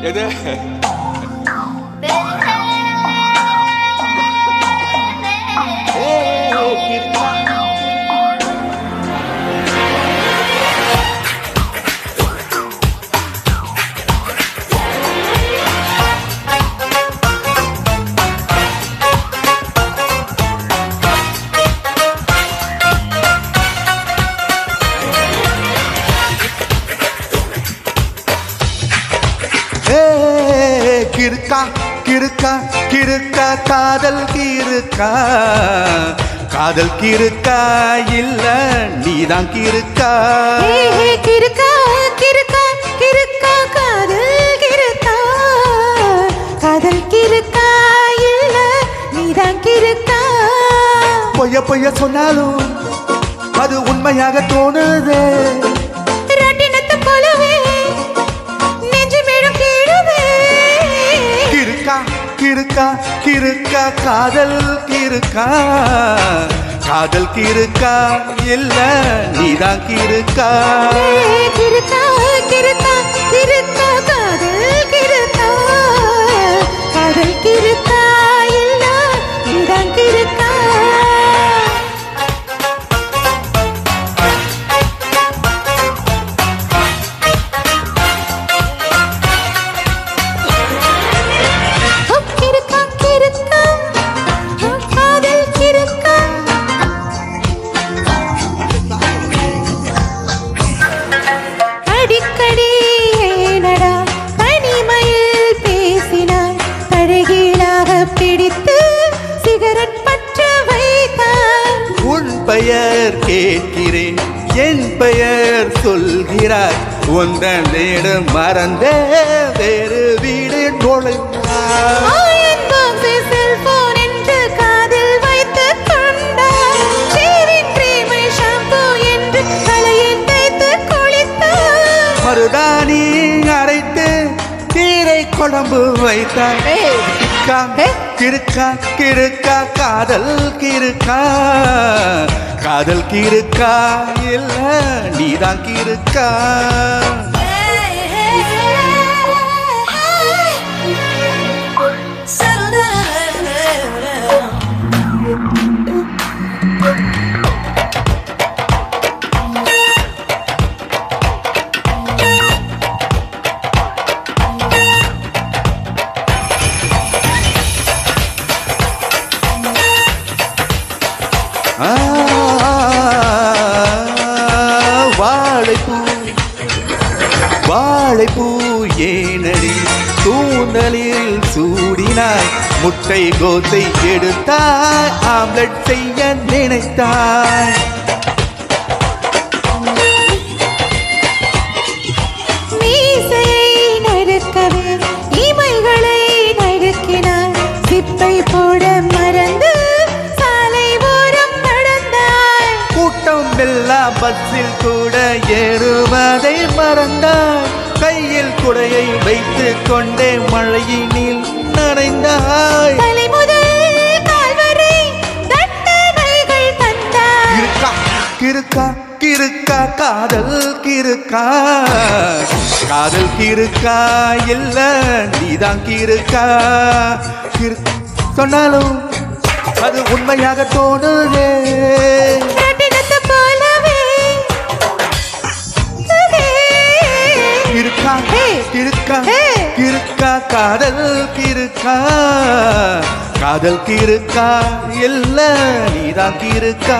எது கிறுக்கா கிறுக்கா கிறுக்கா காதல் கிறுக்கா காதல் கிறுக்கா இல்ல நீதான் கிறுக்கா கிறுக்கா கிறுக்கா கிறுக்கா காதல் கிறுக்கா காதல் கிறுக்கா இல்ல நீதான் கிறுக்கா பொய்ய பொய்ய சொன்னாலும் அது உண்மையாக தோணுதே ரட்டினத்து போலவே கிறுக்கா கிறுக்கா காதல் கிறுக்கா காதல் கிறுக்கா இல்ல நீதான் கிறுக்கா கிறுக்கா கிறுக்கா கிறுக்கா காதல் கிறுக்கா காதல் கிறுக்கா இல்ல நீதான் கிறுக்கா பெயர் கேட்கிறேன் என் பெயர் சொல்கிறாய் உந்தன் வீடு மறந்தே வேறு வீடு நுழைந்தாய் மருதாணி அரைத்து தீரை குழம்பு வைத்தாய் கிறுக்கா கிறுக்கா காதல் கிறுக்கா காதல் கிறுக்கா இல்ல நீதான் கிறுக்கா வாழைப்பூ வாழைப்பூ ஏனடி தூணலில் சூடினாய் முட்டை கோத்தை எடுத்தாய் ஆம்லெட் செய்ய நினைத்தாய் மீசையை நறுக்கவே இமைகளை நறுக்கினாய் சிப்பை போட மறந்து பஸ்ஸில் கூட ஏறுவதை மறந்தாய் கையில் குடையை வைத்துக் கொண்டே மழையினில் நனைந்தாய் கிறுக்கா கிறுக்கா காதல் கிறுக்கா காதல் கிறுக்கா இல்ல நீதான் கிறுக்கா சொன்னாலும் அது உண்மையாக தோணுதே கிறுக்கா கிறுக்கா கிறுக்கா காதல் கிறுக்கா காதல் கிறுக்கா இல்ல நீதான் கிறுக்கா